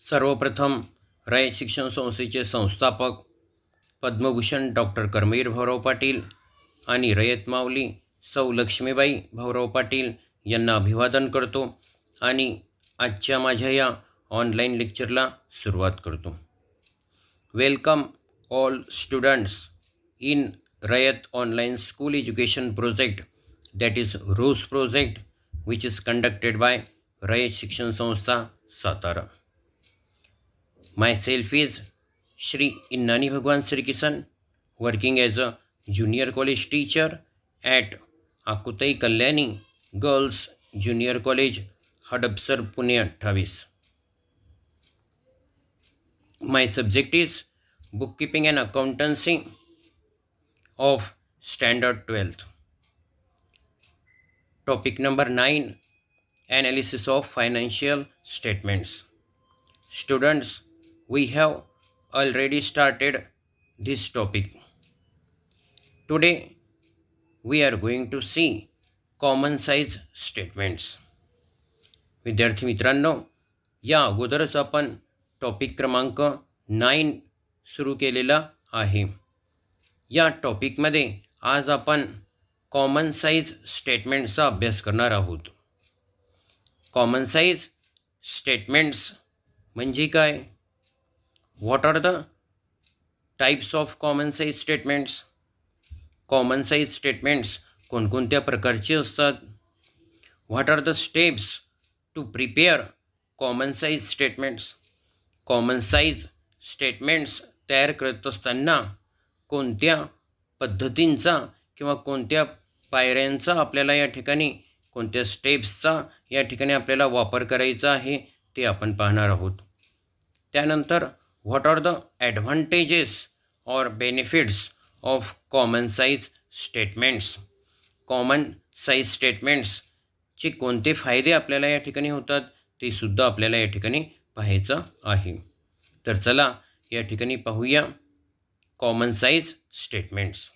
सर्वप्रथम रयत शिक्षण संस्थेचे संस्थापक पद्मभूषण डॉक्टर कर्मवीर भाऊराव पाटील आणि रयत माऊली सौ लक्ष्मीबाई भाऊराव पाटील यांना अभिवादन करतो आणि आजच्या माझ्या या ऑनलाईन लेक्चरला सुरुवात करतो. Welcome all students in Rayat online school education project, that is ROSE project, which is conducted by रयत शिक्षण संस्था Satara. Myself is Shri Innani Bhagwan Sri Kisan, working as a junior college teacher at Akutai Kalyani Girls Junior College, Hadapsar, Pune 28. My subject is bookkeeping and accountancy of standard 12th. Topic number 9, analysis of financial statements. Students, we have already started this topic. Today we are going to see common size statements. विद्यार्थी मित्रांनो, या अगोदरच आपण topic क्रमांक 9 सुरू केलेला आहे. या टॉपिकमध्ये आज आपण कॉमन साइज स्टेटमेंट्सचा अभ्यास करणार आहोत. कॉमन साइज स्टेटमेंट्स म्हणजे काय? What are the types of common size statements? Common size statements कोणकोणत्या प्रकारचे असतात? What are the steps to prepare common size statements? Common size statements तयार करत असताना कोणत्या पद्धतींचा किंवा कोणत्या पायऱ्यांचा आपल्याला या ठिकाणी, कोणत्या स्टेप्सचा या ठिकाणी आपल्याला वापर करायचा आहे ते आपण पाहणार आहोत. त्यानंतर what are the advantages or benefits of common size statements? Common size स्टेटमेंट्सचे कोणते फायदे आपल्याला या ठिकाणी होतात ते सुद्धा आपल्याला या ठिकाणी पाहायचं आहे. तर चला या ठिकाणी पाहूया common size statements.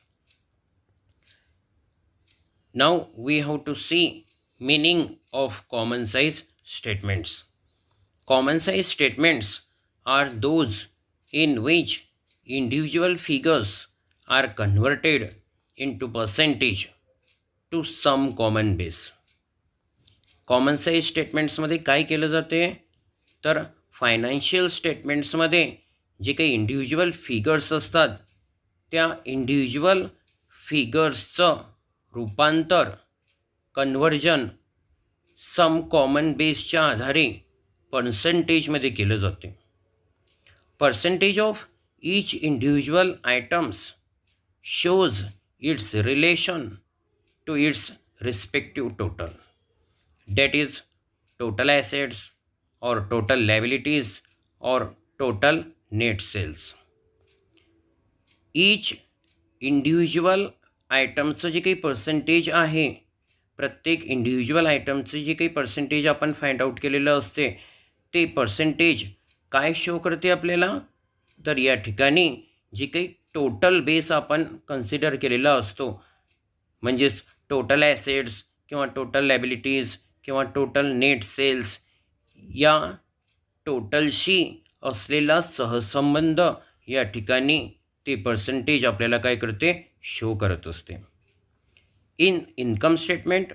Now we have to see meaning of common size statements. Common size statements are those in which individual figures are converted into percentage to some common base. Common size statements मध्ये काय केलं जाते? तर financial स्टेटमेंट्समध्ये जे काही individual figures असतात त्या individual फिगर्सचं रूपांतर, कन्व्हर्जन सम कॉमन बेसच्या आधारे पर्सेंटेजमध्ये केलं जाते. Percentage of each individual items shows its relation to its respective total, that is total assets और टोटल लायबिलिटीज और total net sales. Each individual आयटमचं जे काही पर्सेंटेज आहे, प्रत्येक इंडिव्हिज्युअल आयटमचं जे काही पर्सेंटेज आपण फाइंड आउट केलेलं असते ते पर्सेंटेज काय शो करते आपल्याला? तर या ठिकाणी जे काही टोटल बेस आपण कन्सिडर केलेला असतो, म्हणजेच टोटल ॲसेट्स किंवा टोटल लायबिलिटीज किंवा टोटल नेट सेल्स, या टोटलशी असलेला सहसंबंध या ठिकाणी ते पर्सेंटेज आपल्याला काय करते? शो करत असते. In income statement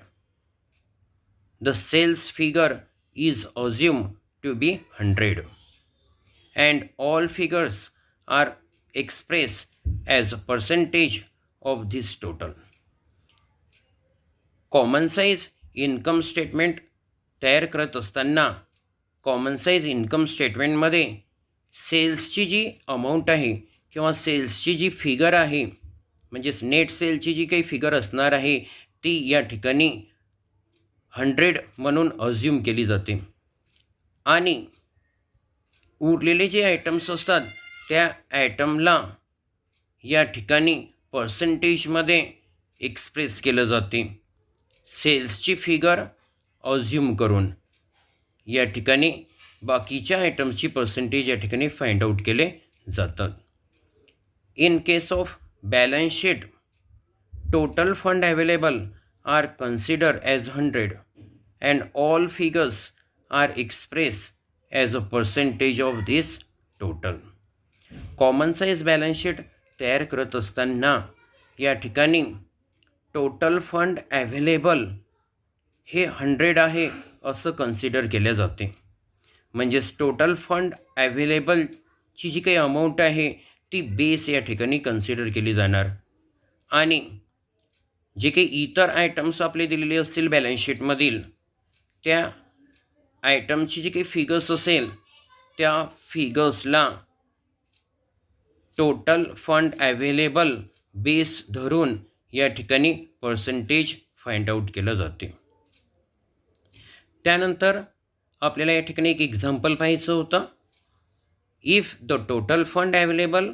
the sales figure is assume to be 100 and all figures are express as a percentage of this total. Common size income statement तयार करत असताना कॉमन साइज इन्कम स्टेटमेंटमध्ये सेल्सची जी अमाऊंट आहे किंवा सेल्सची जी फिगर आहे, म्हणजेच नेट सेलची जी काही फिगर असणार आहे ती या ठिकाणी 100 म्हणून अज्युम केली जाते आणि उरलेले जे आयटम्स असतात त्या आयटमला या ठिकाणी पर्सेंटेजमध्ये एक्सप्रेस केलं जाते. सेल्सची फिगर अज्युम करून या ठिकाणी बाकीच्या आयटम्सची पर्सेंटेज या ठिकाणी फाइंड आउट केले जातात. In case of balance sheet, total fund available are considered as 100 and all figures are expressed as a percentage of this total. Common size balance sheet तयार करत असताना या ठिकाणी टोटल फंड ॲव्हेलेबल हे 100 आहे असं कन्सिडर केले जाते. म्हणजेच टोटल फंड ॲव्हेलेबलची जी काही अमाऊंट आहे ती बेस या ठिकाणी कन्सिडर केली जाणार. आणि जे काही इतर आयटम्स आपले दिलेले असतील बॅलन्स शीटमधील त्या आयटमची जी काही फिगर्स असेल त्या फिगर्सला टोटल फंड ॲव्हेलेबल बेस धरून या ठिकाणी पर्सेंटेज फाइंड आउट केलं जाते. त्यानंतर आपल्याला या ठिकाणी एक एक्झाम्पल पाहायचं होतं. If the total fund available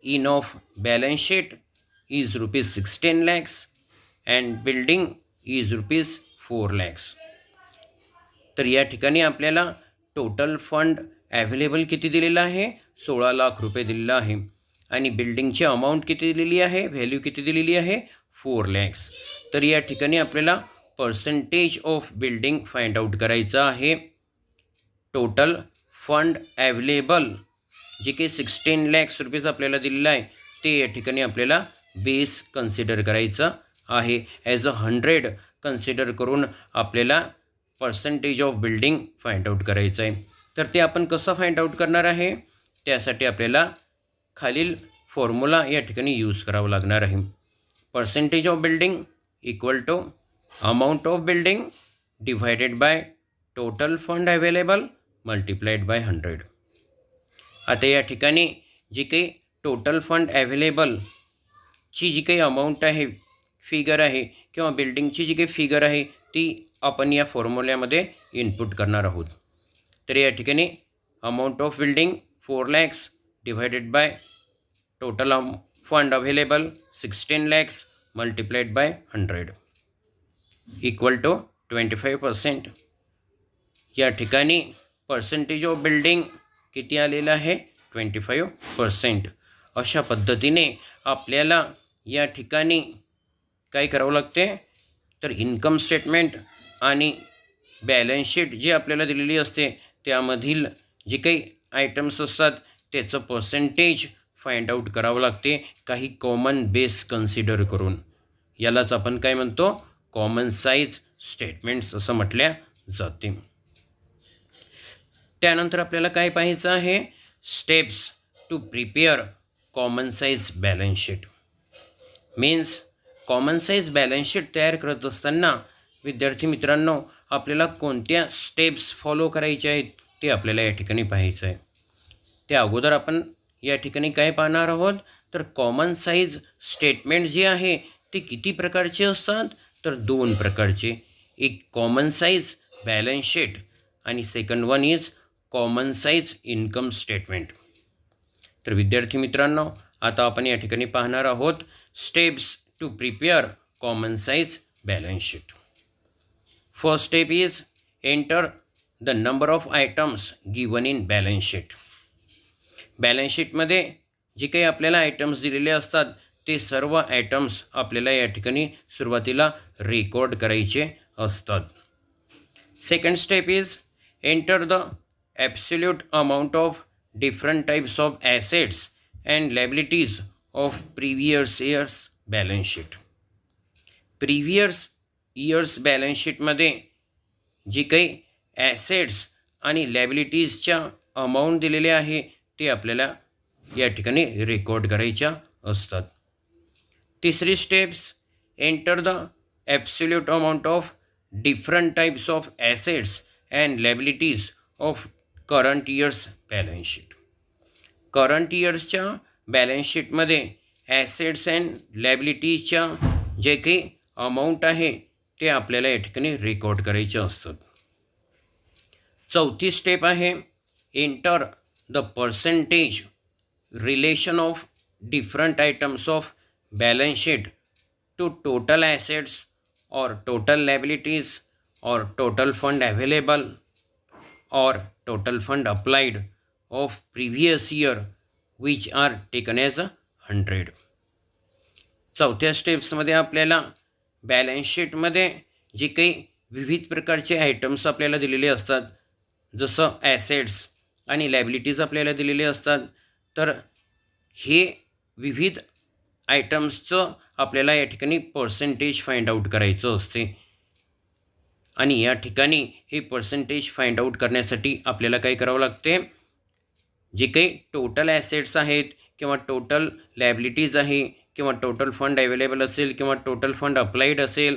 in of balance sheet is ₹16 lakhs and building is ₹4 lakhs. तर या ठिकाणी आपल्याला टोटल फंड ॲव्हेलेबल किती दिलेलं आहे? 16 लाख रुपये दिलेलं आहे. आणि बिल्डिंगची अमाऊंट किती दिलेली आहे? व्हॅल्यू किती दिलेली आहे? 4 lakhs. तर या ठिकाणी आपल्याला percentage of building find out करायचं आहे. टोटल फंड ॲव्हेलेबल जे काही 16 lakhs रुपीज आपल्याला दिलेलं आहे ते या ठिकाणी आपल्याला बेस कन्सिडर करायचं आहे. ॲज अ 100 कन्सिडर करून आपल्याला percentage of building find out करायचं आहे. तर ते आपण कसं फाइंड आउट करणार आहे? त्यासाठी आपल्याला खालील फॉर्म्युला या ठिकाणी यूज करावं लागणार आहे. Percentage of building equal to amount of building divided by total fund available multiplied by 100. आता या ठिकाणी जी काही टोटल फंड ॲव्हेलेबलची जी काही अमाऊंट आहे, फिगर आहे किंवा बिल्डिंगची जी काही फिगर आहे ती आपण या फॉर्म्युल्यामध्ये इनपुट करणार आहोत. तर या ठिकाणी amount of building 4 lakhs divided by total fund available 16 lakhs multiplied by 100 equal to 25%. या ठिकाणी पर्सेंटेज ऑफ बिल्डिंग किती आलेलं आहे? 25%. अशा पद्धतीने आपल्याला या ठिकाणी काय करावं लागते? तर इन्कम स्टेटमेंट आणि बॅलन्स शीट जी आपल्याला दिलेली असते त्यामधील जे काही आयटम्स असतात त्याचं पर्सेंटेज फाइंड आउट करावं लागते काही कॉमन बेस कन्सिडर करून. यालाच आपण काय म्हणतो? कॉमन साईज स्टेटमेंट्स असं म्हटल्या जाते. त्यानंतर आपल्याला काय पाहायचं आहे? Steps to prepare common size balance sheet. Means common size balance sheet तयार करत असताना विद्यार्थी मित्रांनो आपल्याला कोणत्या स्टेप्स फॉलो करायच्या आहेत ते आपल्याला या ठिकाणी पाहायचं आहे. त्या अगोदर आपण या ठिकाणी काय पाहणार आहोत? तर कॉमन साईज स्टेटमेंट जे आहे ते किती प्रकारचे असतात? तर 2 प्रकारचे. एक कॉमन साईज बॅलन्स शीट आणि second one is common size income statement. तर विद्यार्थी मित्रांनो आता आपण या ठिकाणी पाहणार आहोत steps to prepare common size balance sheet. First step is enter the number of items given in balance sheet. Balance शीटमध्ये जे काही आपल्याला आयटम्स दिलेले असतात ते सर्व आयटम्स आपल्याला या ठिकाणी सुरुवातीला रेकॉर्ड करायचे असतात. Second step is enter the absolute amount of different types of assets and liabilities of previous years balance sheet. Previous years balance शीटमध्ये जे काही ॲसेट्स आणि लायबिलिटीजच्या अमाऊंट दिलेले आहे ते आपल्याला या ठिकाणी रेकॉर्ड करायच्या असतात. तिसरी steps enter the absolute amount of different types of assets and liabilities of current year's balance sheet. Current इयर्सच्या बॅलन्स शीटमध्ये ॲसेट्स अँड लायबिलिटीजच्या जे काही अमाऊंट आहे ते आपल्याला या ठिकाणी रेकॉर्ड करायचे असतात. चौथी स्टेप आहे enter the percentage relation of different items of balance sheet to total assets और टोटल लायबिलिटीज और टोटल फंड अवेलेबल और total fund applied of previous year which are taken as 100. चौथ्या स्टेप्समध्ये आपल्याला बॅलन्स शीटमध्ये जे काही विविध प्रकारचे आयटम्स आपल्याला दिलेले असतात जसं ॲसेट्स आणि लायबिलिटीज आपल्याला दिलेले असतात, तर हे विविध आयटम्सचं आपल्याला या ठिकाणी पर्सेंटेज फाइंड आउट करायचं असते. आणि या ठिकाणी हे पर्सेंटेज फाइंड आउट करण्यासाठी आपल्याला काय करावं लागते, जे काही टोटल ॲसेट्स आहेत किंवा टोटल लायबिलिटीज आहे किंवा टोटल फंड अवेलेबल असेल किंवा टोटल फंड अप्लाइड असेल,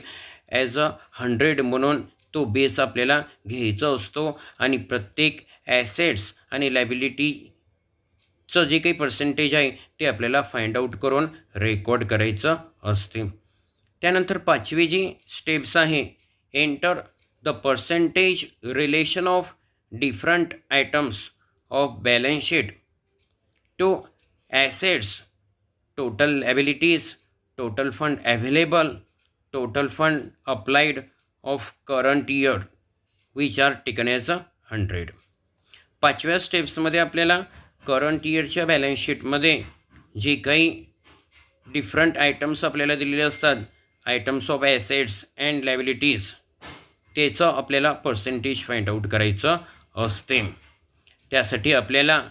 ॲज अ 100 म्हणून तो बेस आपल्याला घ्यायचा असतो आणि प्रत्येक ॲसेट्स आणि लायबिलिटीचं जे काही पर्सेंटेज आहे ते आपल्याला फाइंड आउट करून रेकॉर्ड करायचं असते. त्यानंतर 5वी जी स्टेप्स आहे, enter the percentage relation of different items of balance sheet to assets, total liabilities, total fund available, total fund applied of current year which are taken as a 100. 5व्या स्टेप्समध्ये आपल्याला current इयरच्या balance शीटमध्ये जे काही different items आपल्याला दिलेले असतात, items of assets and liabilities, त्याचं आपल्याला पर्सेंटेज फाइंड आउट करायचं असते. त्यासाठी आपल्याला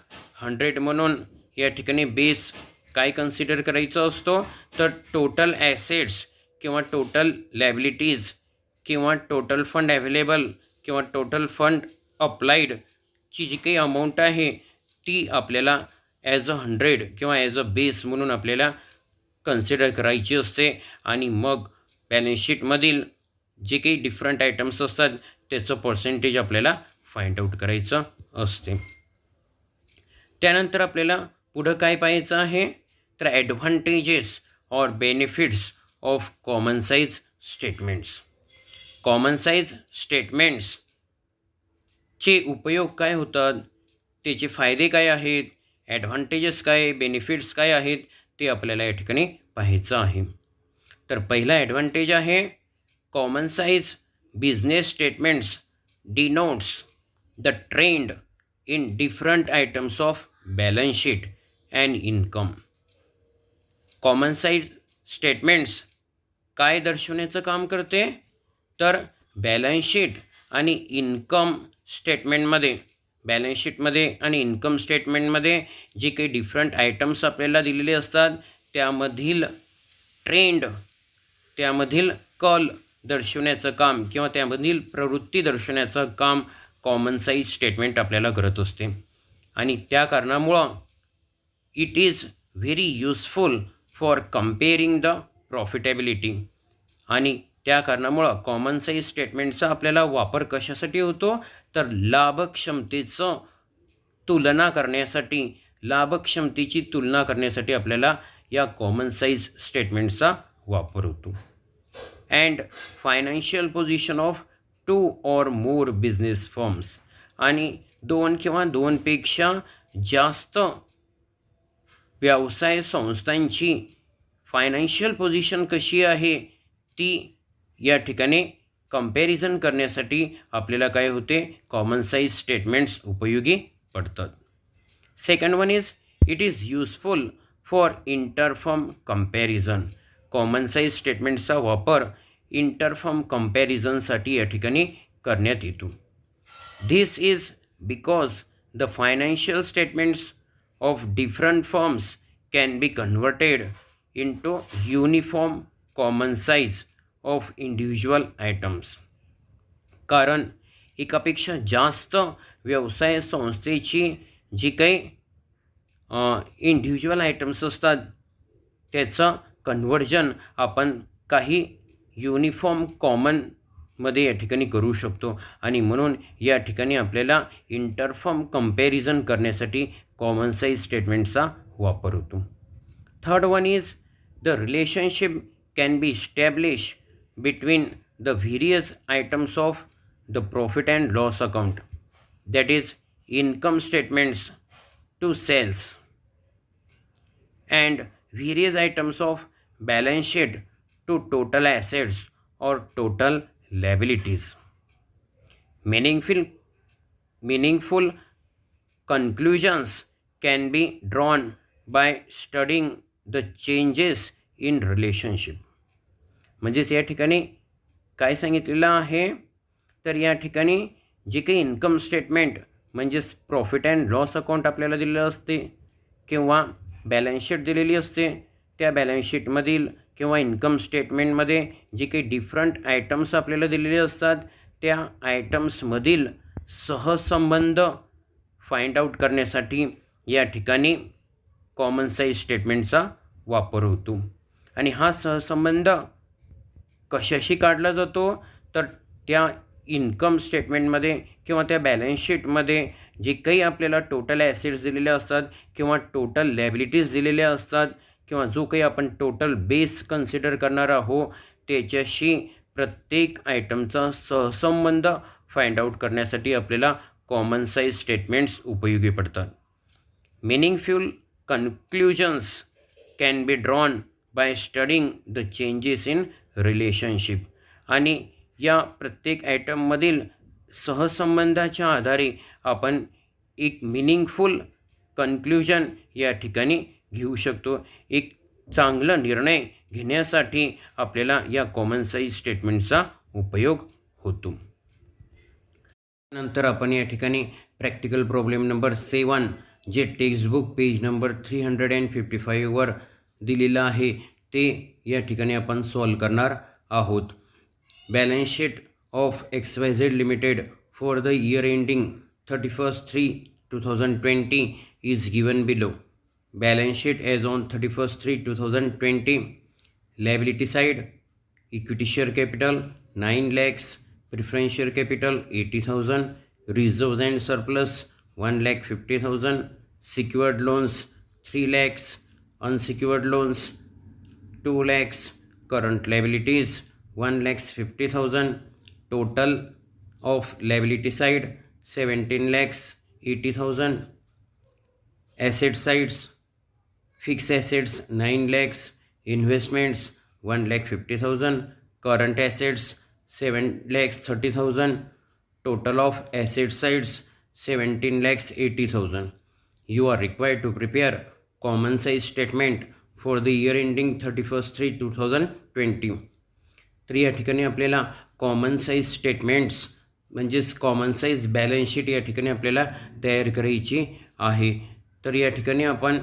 100 म्हणून या ठिकाणी बेस काय कन्सिडर करायचा असतो, तर टोटल ॲसेट्स किंवा टोटल लायबिलिटीज किंवा टोटल फंड अवेलेबल किंवा टोटल फंड अप्लाइडची जी काही अमाऊंट आहे ती आपल्याला ॲज अ 100 किंवा ॲज अ बेस म्हणून आपल्याला कन्सिडर करायची असते. आणि मग बॅलन्स शीटमधील जे काही डिफरंट आयटम्स असतात त्याचं पर्सेंटेज आपल्याला फाइंड आउट करायचं असते. त्यानंतर आपल्याला पुढं काय पाहायचं आहे, तर ॲडव्हान्टेजेस और benefits of common size statements. Common size स्टेटमेंट्सचे उपयोग काय होतात, त्याचे फायदे काय आहेत, ॲडव्हान्टेजेस काय, बेनिफिट्स काय आहेत, ते आपल्याला या ठिकाणी पाहायचं आहे. तर पहिला ॲडव्हान्टेज आहे, common size business statements denotes the trend in different items of balance sheet and income. Common size statements काय दर्शवण्याचं काम करते, तर बॅलन्स शीट आणि इन्कम स्टेटमेंटमध्ये, बॅलन्स शीटमध्ये आणि इन्कम स्टेटमेंटमध्ये जे काही डिफरंट आयटम्स आपल्याला दिलेले असतात त्यामधील ट्रेंड, त्यामधील कल दर्शवण्याचं काम किंवा त्यामधील प्रवृत्ती दर्शवण्याचं काम कॉमन साईज स्टेटमेंट आपल्याला करत असते. आणि त्या कारणामुळं it is very useful for comparing the profitability. आणि त्या कारणामुळं कॉमन साईज स्टेटमेंटचा आपल्याला वापर कशासाठी होतो, तर लाभक्षमतेचं तुलना करण्यासाठी, लाभक्षमतेची तुलना करण्यासाठी आपल्याला या कॉमन साईज स्टेटमेंटचा वापर होतो. And financial position of 2 or more business firms, आणि 2 किंवा 2पेक्षा जास्त व्यवसाय संस्थांची फायनान्शियल पोझिशन कशी आहे ती या ठिकाणी कंपॅरिझन करण्यासाठी आपल्याला काय होते, कॉमन साईज स्टेटमेंट्स उपयोगी पडतात. Second one is it is useful for interfirm comparison. Common size स्टेटमेंटचा वापर इंटरफर्म कंपॅरिझनसाठी या ठिकाणी करण्यात येतो. This is because the financial statements of different firms can be converted into uniform common size of individual items. कारण एकापेक्षा जास्त व्यवसाय संस्थेची जी काही इंडिव्हिज्युअल आयटम्स असतात त्याचं कन्व्हर्जन आपण काही युनिफॉर्म कॉमनमध्ये या ठिकाणी करू शकतो. आणि म्हणून या ठिकाणी आपल्याला इंटरफर्म कंपॅरिझन करण्यासाठी कॉमन साईज स्टेटमेंटचा वापर होतो. Third one is the relationship can be establish between the various items of the profit and loss account, that is income statements to sales and various items of balance sheet to total assets or total liabilities. Meaningful conclusions can be drawn by studying the changes in relationship. म्हणजेच या ठिकाणी काय सांगितलेलं आहे, तर या ठिकाणी जे काही इन्कम स्टेटमेंट म्हणजेच प्रॉफिट अँड लॉस अकाउंट आपल्याला दिलेलं असते किंवा बॅलन्स शीट दिलेली असते, त्या बॅलन्स शीटमधील किंवा इन्कम स्टेटमेंटमध्ये जे काही डिफरंट आयटम्स आपल्याला दिलेले असतात त्या आयटम्समधील सहसंबंध फाइंड आउट करण्यासाठी या ठिकाणी कॉमन साईज स्टेटमेंटचा वापर होतो. आणि हा सहसंबंध कशाशी काढला जातो तर त्या इन्कम स्टेटमेंटमध्ये किंवा त्या बॅलन्स शीटमध्ये जे काही आपल्याला टोटल ॲसेट्स दिलेले असतात किंवा टोटल लॅबिलिटीज दिलेल्या असतात किंवा जो काही आपण टोटल बेस कन्सिडर करणार आहोत त्याच्याशी प्रत्येक आयटमचा सहसंबंध फाइंड आउट करण्यासाठी आपल्याला कॉमन साईज स्टेटमेंट्स उपयोगी पडतात. Meaningful conclusions can be drawn by studying the changes in relationship. आणि या प्रत्येक आयटममधील सहसंबंधाच्या आधारे आपण एक मिनिंगफुल कन्क्ल्युजन या ठिकाणी घेऊ शकतो. एक चांगला निर्णय घेण्यासाठी आपल्याला या कॉमन साईज स्टेटमेंटचा उपयोग होतो. नंतर आपण या ठिकाणी प्रॅक्टिकल प्रॉब्लेम नंबर 7 जे टेक्स्टबुक पेज नंबर 355वर दिलेलं आहे ते या ठिकाणी आपण सॉल्व करणार आहोत. Balance sheet of XYZ limited for the year ending 31/3/2020 is given below. Balance sheet as on 31/3/2020. Liability side, equity share capital 9 lakhs, preference share capital 80,000, reserves and surplus 1,50,000, secured loans 3 lakhs, unsecured loans 2 lakhs, current liabilities 1,50,000, total of liability side 17 lakhs 80,000, asset sides fixed assets 9 lakhs, investments 1,50,000, current assets 7,30,000, total of asset sides 17 lakhs 80,000. You are required to prepare common size statement for the year ending 31/3/2020. तर या ठिकाणी आपल्याला common size statements म्हणजेच common size balance sheet या ठिकाणी आपल्याला तयार करायची आहे. तर या ठिकाणी आपण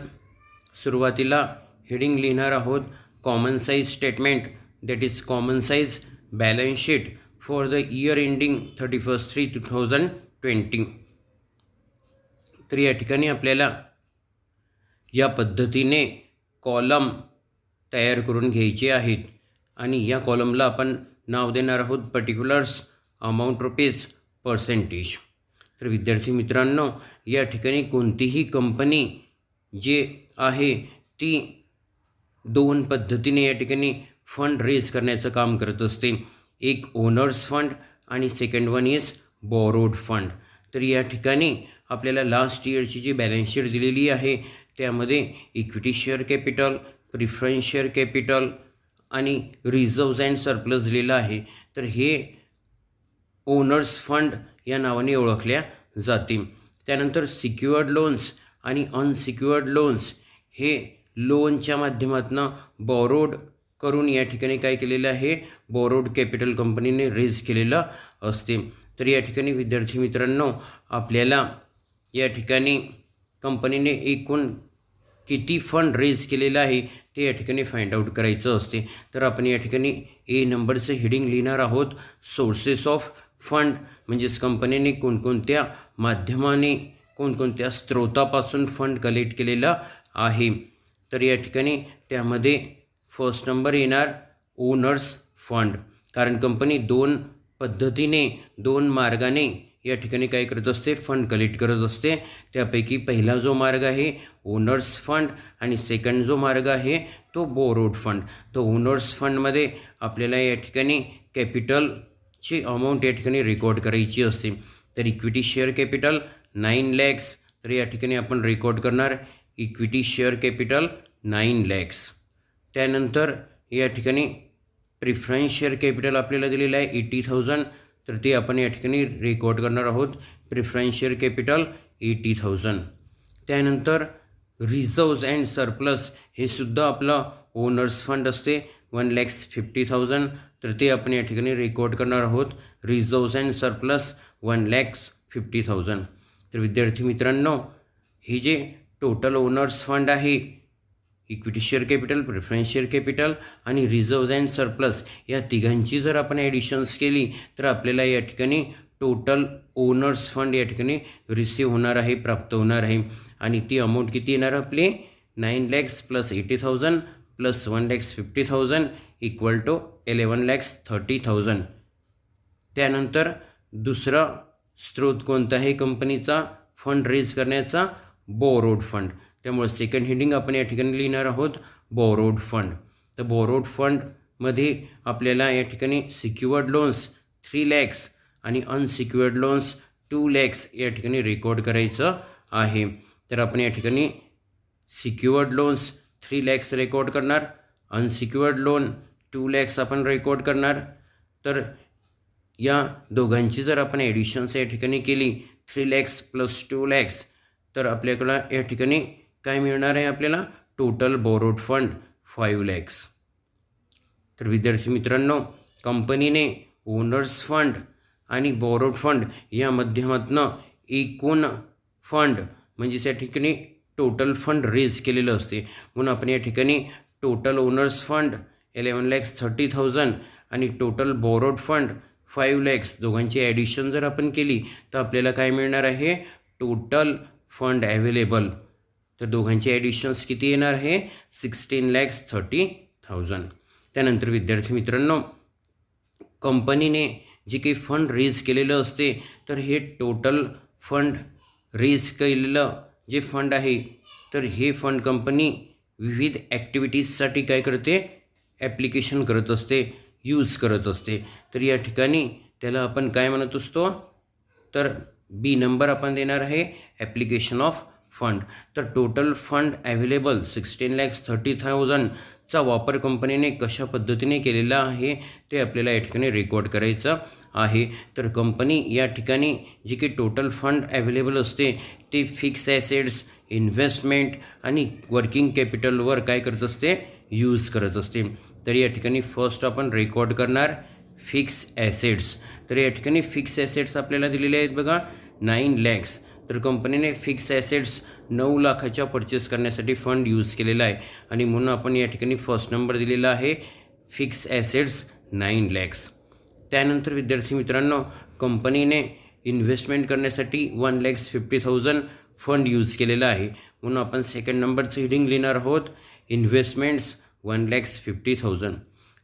सुरुवातीला हेडिंग लिहिणार आहोत common size statement that is common size balance sheet for the year ending 31/3/2020. तर या ठिकाणी आपल्याला या पद्धतीने कॉलम तयार करून घ्यायचे आहेत आणि या कॉलमला आपण नाव देणार आहोत पर्टिक्युलर्स, अमाऊंट रुपीज, पर्सेंटेज. तर विद्यार्थी मित्रांनो या ठिकाणी कोणतीही कंपनी जे आहे ती दोन पद्धतीने या ठिकाणी फंड रेज करण्याचं काम करत असते. एक ओनर्स फंड आणि second one is borrowed fund. तर या ठिकाणी आपल्याला लास्ट इयरची जी बॅलन्स शीट दिलेली आहे त्यामध्ये equity share capital, preference share capital आणि रिझर्व्ज अँड सरप्लस दिलेलं आहे. तर हे ओनर्स फंड या नावाने ओळखल्या जाते. त्यानंतर सिक्युअर्ड लोन्स आणि अनसिक्युअर्ड लोन्स हे लोनच्या माध्यमातून बॉरोड करून या ठिकाणी काय केलेलं आहे, बॉरोड कॅपिटल कंपनीने रेज केलेलं असते. तर या ठिकाणी विद्यार्थी मित्रांनो आपल्याला या ठिकाणी कंपनीने एकूण किती फंड रेज केलेलं आहे ते या ठिकाणी फाइंड आउट करायचं असते. तर आपण या ठिकाणी ए नंबरचं हेडिंग लिहिणार आहोत सोर्सेस ऑफ फंड, म्हणजेच कंपनीने कोणकोणत्या माध्यमाने कोणकोणत्या स्रोतापासून फंड कलेक्ट केलेला आहे. तर या ठिकाणी त्यामध्ये फर्स्ट नंबर येणार ओनर्स फंड, कारण कंपनी दोन पद्धतीने दोन मार्गाने या ठिकाणी काय करत असते, फंड कलेक्ट करत असते. त्यापैकी पहिला जो मार्ग आहे ओनर्स फंड आणि सेकंड जो मार्ग आहे तो बोरोड फंड. तो ओनर्स फंडमध्ये आपल्याला या ठिकाणी कॅपिटलची अमाऊंट या ठिकाणी रेकॉर्ड करायची असते. तर इक्विटी शेअर कॅपिटल 9 lakhs. तर या ठिकाणी आपण रेकॉर्ड करणार इक्विटी शेअर कॅपिटल 9 lakhs. त्यानंतर या ठिकाणी प्रिफरन्स शेअर कॅपिटल आपल्याला दिलेलं आहे 80,000. तर ते आपण या ठिकाणी रेकॉर्ड करणार आहोत प्रिफरन्स शेअर कॅपिटल 80,000. त्यानंतर रिझर्व्ज अँड सरप्लस हे सुद्धा आपलं ओनर्स फंड असते 1,50,000. तर ते आपण या ठिकाणी रेकॉर्ड करणार आहोत रिझर्व्स अँड सरप्लस 1,50,000. तर विद्यार्थी मित्रांनो, हे जे टोटल ओनर्स फंड आहे, equity share capital, preference share capital आणि रिझर्व्स अँड सरप्लस या तिघांची जर आपण ॲडिशन्स केली तर आपल्याला या ठिकाणी टोटल ओनर्स फंड या ठिकाणी रिसीव्ह होणार आहे, प्राप्त होणार आहे. आणि ती अमाऊंट किती येणार आपली? 9 lakhs plus 80,000 plus 1,50,000 equal to 11,30,000. त्यानंतर दुसरा स्रोत कोणता आहे कंपनीचा फंड रेज करण्याचा? बोरोड फंड. त्यामुळे सेकंड हेडिंग आपण या ठिकाणी लिहिणार आहोत बोरोड फंड. तर बोरोड फंडमध्ये आपल्याला या ठिकाणी सिक्युअर्ड लोन्स 3 lakhs आणि अनसिक्युअर्ड लोन्स 2 lakhs या ठिकाणी रेकॉर्ड करायचं आहे. तर आपण या ठिकाणी सिक्युअर्ड लोन्स 3 lakhs रेकॉर्ड करणार, अनसिक्युअर्ड लोन 2 lakhs आपण रेकॉर्ड करणार. तर या दोघांची जर आपण ॲडिशन्स या ठिकाणी केली 3 lakhs प्लस 2 lakhs तर आपल्याकडं या ठिकाणी काय मिळणार आहे? आपल्याला टोटल बोरोड फंड 5 lakhs. तर विद्यार्थी मित्रांनो, कंपनीने ओनर्स फंड आणि बोरोड फंड या माध्यमातून एकूण फंड म्हणजे या ठिकाणी टोटल फंड रेज केलेलं असते. म्हणून आपण या ठिकाणी टोटल ओनर्स फंड 11,30,000 आणि टोटल बोरोड फंड 5 lakhs दोघांची ॲडिशन जर आपण केली तर आपल्याला काय मिळणार आहे? Total fund available. तर दोघांची ॲडिशन्स किती येणार आहे? 16,30,000. त्यानंतर विद्यार्थी मित्रांनो, कंपनीने जे काही फंड रेज केलेलं असते तर हे टोटल फंड रेज केलेलं जे फंड आहे तर हे फंड कंपनी विविध ॲक्टिव्हिटीजसाठी काय करते? ॲप्लिकेशन करत असते, यूज करत असते. तर या ठिकाणी त्याला आपण काय म्हणत असतो? तर बी नंबर आपण देणार आहे ॲप्लिकेशन ऑफ फंड. तर टोटल फंड अवेलेबल 16,30,000 चा वापर कंपनीने कशा पद्धतीने केलेला आहे ते आपल्याला या ठिकाणी रेकॉर्ड करायचं आहे. तर कंपनी या ठिकाणी जे काही टोटल फंड अवेलेबल असते ते फिक्स ॲसेट्स, इन्व्हेस्टमेंट आणि वर्किंग कॅपिटलवर काय करत असते? यूज करत असते. तर या ठिकाणी फर्स्ट आपण रेकॉर्ड करणार फिक्स ॲसेट्स. तर या ठिकाणी फिक्स ॲसेट्स आपल्याला दिलेले आहेत बघा 9 lakhs. तर कंपनीने फिक्स ॲसेट्स 9 लाखाच्या परचेस करण्यासाठी फंड यूज केलेला आहे आणि म्हणून आपण या ठिकाणी फर्स्ट नंबर दिलेला आहे फिक्स ॲसेट्स 9 lakhs. त्यानंतर विद्यार्थी मित्रांनो, कंपनीने इन्व्हेस्टमेंट करण्यासाठी 1,50,000 फंड यूज केलेला आहे. म्हणून आपण सेकंड नंबरचं हेडिंग लिहिणार आहोत इन्व्हेस्टमेंट्स 1,50,000.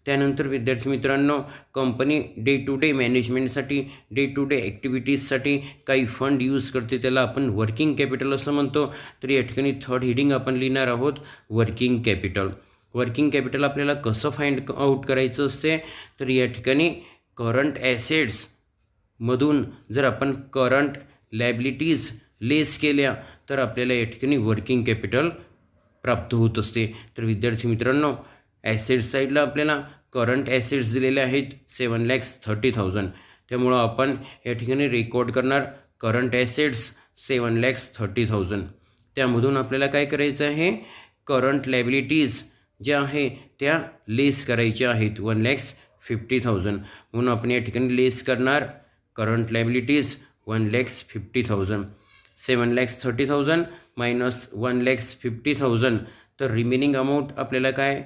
त्यानंतर विद्यार्थी मित्रांनो, कंपनी डे टू डे मॅनेजमेंटसाठी, डे टू डे ॲक्टिव्हिटीजसाठी काही फंड यूज करते, त्याला आपण वर्किंग कॅपिटल असं म्हणतो. तर या ठिकाणी थर्ड हेडिंग आपण लिहिणार आहोत वर्किंग कॅपिटल. वर्किंग कॅपिटल आपल्याला कसं फाइंड आउट करायचं असते? तर या ठिकाणी करंट ॲसेट्समधून जर आपण करंट लायबिलिटीज लेस केल्या तर आपल्याला या ठिकाणी वर्किंग कॅपिटल प्राप्त होत असते. तर विद्यार्थी मित्रांनो, ॲसेट साईडला आपल्याला करंट ॲसेट्स दिलेले आहेत 7,30,000. त्यामुळं आपण या ठिकाणी रेकॉर्ड करणार करंट ॲसेट्स 7,30,000. त्यामधून आपल्याला काय करायचं आहे? करंट लायबिलिटीज ज्या आहे त्या लेस करायच्या आहेत 1,50,000. म्हणून आपण या ठिकाणी लेस करणार करंट लायबिलिटीज 1,50,000. 7,30,000 मायनस 1,50,000. तर रिमेनिंग अमाऊंट आपल्याला काय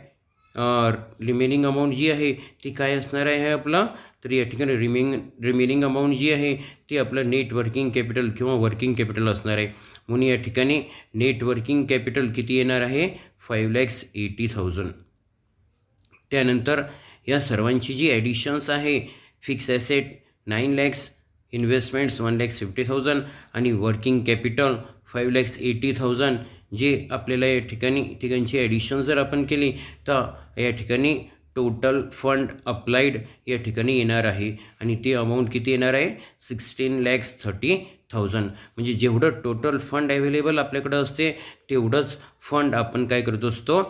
रिमेनिंग अमाऊंट जी आहे ती काय असणार आहे आपलं? तर या ठिकाणी रिमेनिंग अमाऊंट जी आहे ती आपलं नेट वर्किंग कॅपिटल किंवा वर्किंग कॅपिटल असणार आहे. म्हणून या ठिकाणी नेट वर्किंग कॅपिटल किती येणार आहे? 5,80,000. त्यानंतर या सर्वांची जी ॲडिशन्स आहे फिक्स ॲसेट 9 lakhs, इन्व्हेस्टमेंट्स 1,50,000 आणि वर्किंग कॅपिटल 5,80,000 जे आपल्याला या ठिकाणी तिघांची ॲडिशन जर आपण केली तर या ठिकाणी टोटल फंड अप्लाइड या ठिकाणी येणार आहे आणि ती अमाऊंट किती येणार आहे? 16,30,000. म्हणजे जेवढं टोटल फंड अवेलेबल आपल्याकडं असते तेवढंच फंड आपण काय करत असतो?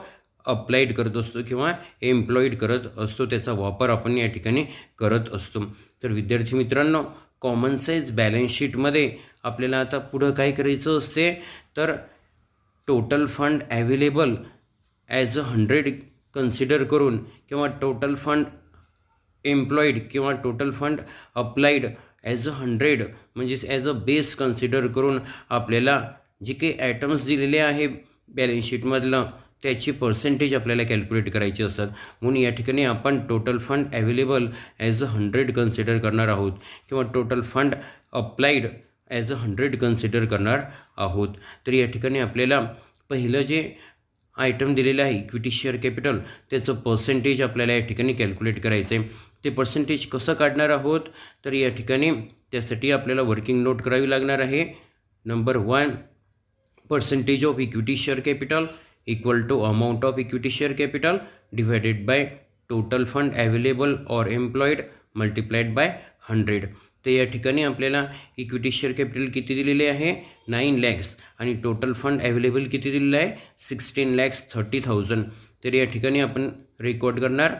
अप्लाइड करत असतो किंवा एम्प्लॉईड करत असतो, त्याचा वापर आपण या ठिकाणी करत असतो. तर विद्यार्थी मित्रांनो, कॉमन साईज बॅलन्स शीटमध्ये आपल्याला आता पुढं काय करायचं असते? तर total fund available as 100 consider करून किंवा टोटल फंड एम्प्लॉईड किंवा टोटल फंड अप्लाइड ॲज 100 म्हणजेच ॲज अ बेस कन्सिडर करून आपल्याला जे काही आयटम्स दिलेले आहे बॅलन्स शीटमधलं त्याची पर्सेंटेज आपल्याला कॅल्क्युलेट करायची असतात. म्हणून या ठिकाणी आपण total fund available as 100 consider करणार आहोत किंवा total fund applied as 100 consider करणार आहोत. तर या ठिकाणी आपल्याला पहिलं जे आयटम दिलेलं आहे इक्विटी शेअर कॅपिटल त्याचं पर्सेंटेज आपल्याला या ठिकाणी कॅल्क्युलेट करायचं आहे. ते पर्सेंटेज कसं काढणार आहोत तर या ठिकाणी त्यासाठी आपल्याला वर्किंग नोट करावी लागणार आहे. Number 1 percentage of equity share capital equal to amount of equity share capital divided by total fund available or employed multiplied by 100. तर या ठिकाणी आपल्याला इक्विटी शेअर कॅपिटल किती दिलेले आहे 9 lakhs आणि टोटल फंड अवेलेबल किती दिलेलं आहे 16,30,000. तर या ठिकाणी आपण रेकॉर्ड करणार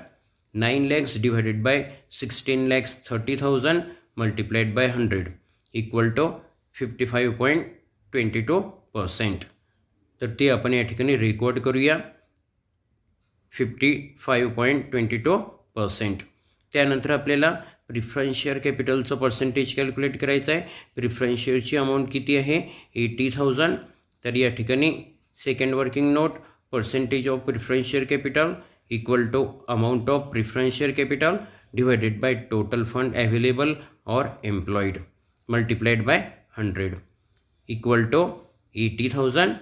9 lakhs divided by 16,30,000 multiplied by 100 equal to 55.22%. तर ते आपण या ठिकाणी रेकॉर्ड करूया 55.22%. त्यानंतर आपल्याला प्रिफरन्स शेअर कॅपिटलचं पर्सेंटेज कॅल्क्युलेट करायचं आहे. प्रिफरन्स शेअरची अमाऊंट किती आहे 80,000. तर या ठिकाणी second working note percentage of preference share capital equal to amount of preference share capital divided by total fund available or employed multiplied by 100 equal to 80,000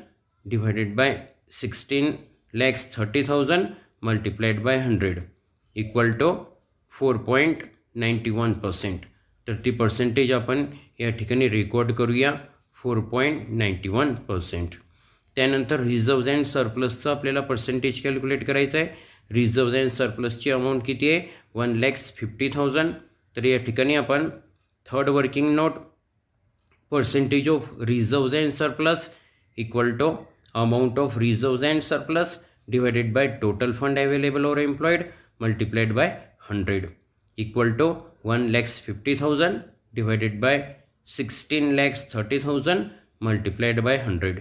divided by 16,30,000 multiplied by 100 equal to 4.91%. तर ती percentage आपण या ठिकाणी record करूया 4.91%. त्यानंतर रिझर्व्ज and सरप्लसचं आपल्याला percentage calculate करायचं आहे. रिझर्व्ज अँड सरप्लसची अमाऊंट किती आहे 1,50,000. तर या ठिकाणी आपण third working note percentage of reserves and surplus equal to amount of reserves and surplus divided by total fund available or employed multiplied by 100 equal to 1,50,000 divided by 16,30,000 multiplied by 100